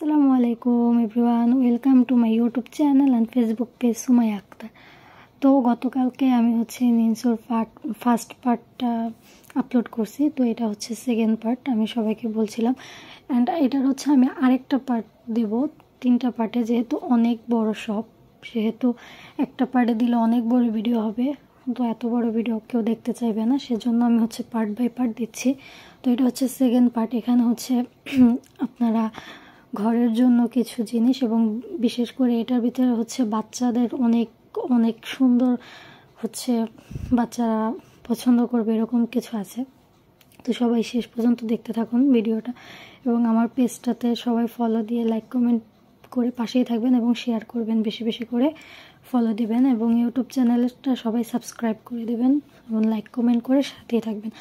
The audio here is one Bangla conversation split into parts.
আসসালামু আলাইকুম everyone, welcome to my YouTube channel and Facebook page Sumaiya Akter. তো গতকালকে আমি নিনসোর ফার্স্ট পার্টটা আপলোড করছি, তো এটা সেকেন্ড পার্ট। আমি সবাইকে বলছিলাম অ্যান্ড এটার আমি আরেকটা পার্ট দেব, 3টা পার্টে, যেহেতু অনেক বড় সব, সেহেতু একটা পার্টে দিলে অনেক বড় ভিডিও হবে, তো এত বড় ভিডিও কেউ দেখতে চাইবে না, সেজন্য আমি পার্ট বাই পার্ট দিচ্ছি। তো এটা সেকেন্ড পার্ট। এখানে আপনারা ঘরের জন্য কিছু জিনিস এবং বিশেষ করে এটার ভিতরে বাচ্চাদের অনেক অনেক সুন্দর বাচ্চারা পছন্দ করবে এরকম কিছু আছে। তো সবাই শেষ পর্যন্ত দেখতে থাকুন ভিডিওটা, এবং আমার পেজটাতে সবাই ফলো দিয়ে লাইক কমেন্ট করে পাশেই থাকবেন এবং শেয়ার করবেন, বেশি বেশি করে ফলো দিবেন, এবং ইউটিউব চ্যানেলটা সবাই সাবস্ক্রাইব করে দিবেন এবং লাইক কমেন্ট করে সাথেই থাকবেন।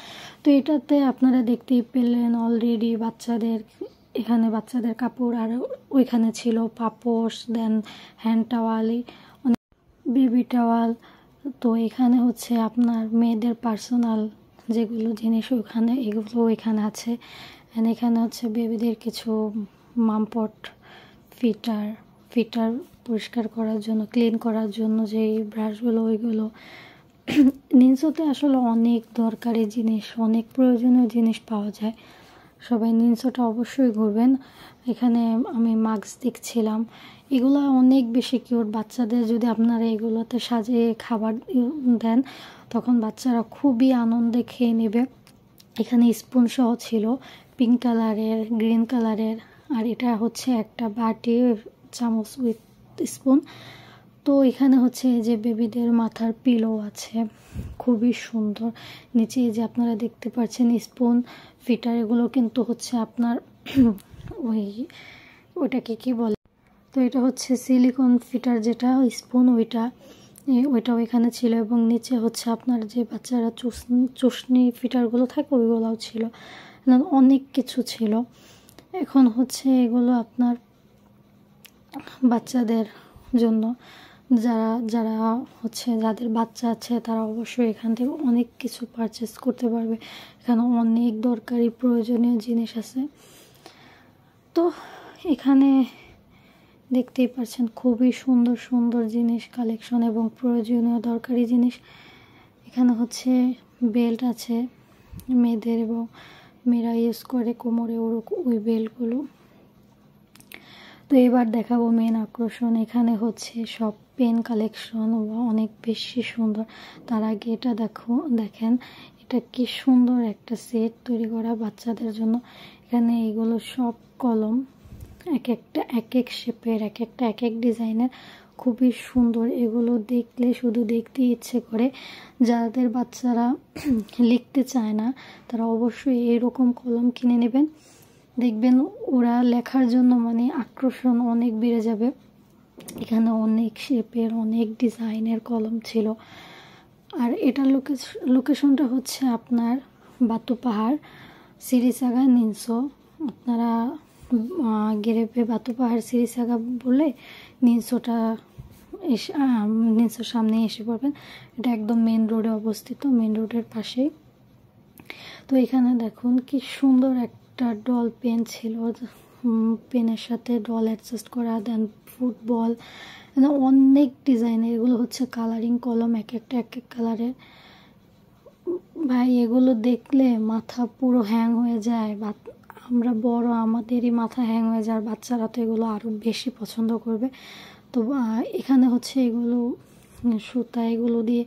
তো এটাতে আপনারা দেখতেই পেলেন অলরেডি এখানে বাচ্চাদের কাপড়, আর ওইখানে ছিল পাপোশ, দেন হ্যান্ড টাওয়াল, বেবি টাওয়াল। তো এখানে আপনার মেয়েদের পার্সোনাল যেগুলো জিনিস এগুলো এখানে আছে। অ্যান্ড এখানে বেবিদের কিছু মামপট, ফিটার পরিষ্কার করার জন্য, ক্লিন করার জন্য যে ব্রাশগুলো, ওইগুলো। নিনসোতে আসলে অনেক দরকারি জিনিস, অনেক প্রয়োজনীয় জিনিস পাওয়া যায়। সবাই নিনসোটা অবশ্যই ঘুরবেন। এখানে আমি মাস্ক দেখছিলাম, এগুলো অনেক বেশি কিউট। বাচ্চাদের যদি আপনারা এগুলোতে সাজিয়ে খাবার দেন, তখন বাচ্চারা খুবই আনন্দে খেয়ে নেবে। এখানে স্পুন সহ ছিল, পিঙ্ক কালারের, গ্রিন কালারের, আর এটা একটা বাটি, চামচ উইথ স্পুন। তো এখানে এই যে বেবিদের মাথার পিলো আছে, খুবই সুন্দর। নিচে যে আপনারা দেখতে পাচ্ছেন স্পুন, ফিটার, এগুলো কিন্তু আপনার ওইটাকে কি বলে, তো এটা সিলিকন ফিটার, যেটা স্পুন, ওইটাও এখানে ছিল। এবং নিচে আপনার যে বাচ্চারা চুষনি ফিটারগুলো থাকে, ওইগুলোও ছিল। অনেক কিছু ছিল। এখন এগুলো আপনার বাচ্চাদের জন্য, যাদের বাচ্চা আছে তারা অবশ্যই এখান থেকে অনেক কিছু পারচেস করতে পারবে। এখানে অনেক দরকারি প্রয়োজনীয় জিনিস আছে। তো এখানে দেখতেই পাচ্ছেন খুবই সুন্দর সুন্দর জিনিস কালেকশন এবং প্রয়োজনীয় দরকারি জিনিস। এখানে বেল্ট আছে মেয়েদের, এবং মেয়েরা ইউজ করে কোমরে ওই বেল্টগুলো। তো এবার দেখাবো মেন আকর্ষণ। এখানে সব পেন কালেকশন, অনেক বেশি সুন্দর। তার আগে এটা দেখেন এটা কি সুন্দর একটা সেট তৈরি করা বাচ্চাদের জন্য। এখানে এইগুলো সব কলম, এক একটা এক এক শেপের, এক একটা এক এক ডিজাইনের, খুবই সুন্দর। এগুলো দেখলে শুধু দেখতেই ইচ্ছে করে। যাদের বাচ্চারা লিখতে চায় না, তারা অবশ্যই এরকম কলম কিনে নেবেন, দেখবেন ওরা লেখার জন্য আকর্ষণ অনেক বেড়ে যাবে। এখানে অনেক শেপের, অনেক ডিজাইনের কলম ছিল। আর এটার লোকেশনটা আপনার বাতু পাহাড়, সিরিসাগা, নিনসো। আপনারা গেরেপে বাতু পাহাড় সিরিসাগা বলে নিনসোর সামনে এসে পড়বেন। এটা একদম মেন রোডে অবস্থিত, মেন রোডের পাশেই। তো এখানে দেখুন কি সুন্দর একটা ডল পেন ছিল, পেনের সাথে ডল অ্যাডজাস্ট করা, দেন ফুটবল, অনেক ডিজাইনের। এগুলো কালারিং কলম, এক একটা এক এক কালারের। ভাই এগুলো দেখলে মাথা পুরো হ্যাং হয়ে যায়। আমরা বড়, আমাদেরই মাথা হ্যাং হয়ে যায়, বাচ্চারা তো এগুলো আরও বেশি পছন্দ করবে। তো এখানে এগুলো সুতা, এগুলো দিয়ে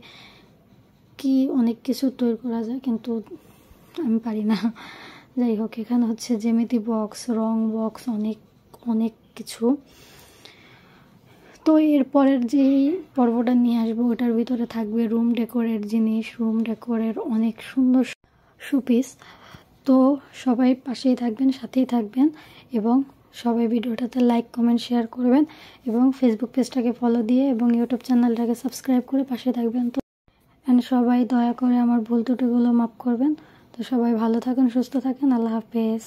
কি অনেক কিছু তৈরি করা যায়, কিন্তু আমি পারি না। যাই হোক, এখানে জ্যামিতি বক্স, রং বক্স, অনেক অনেক কিছু। তো এরপরের যে পর্বটা নিয়ে আসবো, ওটার ভিতরে থাকবে রুম ডেকোরের জিনিস, রুম ডেকোরের অনেক সুন্দর শোপিস। তো সবাই পাশেই থাকবেন, সাথেই থাকবেন, এবং সবাই ভিডিওটাতে লাইক কমেন্ট শেয়ার করবেন, এবং ফেসবুক পেজটাকে ফলো দিয়ে এবং ইউটিউব চ্যানেলটাকে সাবস্ক্রাইব করে পাশে থাকবেন। তো সবাই দয়া করে আমার ভুল ত্রুটিগুলো মাফ করবেন। তো সবাই ভালো থাকুন, সুস্থ থাকেন। আল্লাহ হাফেজ।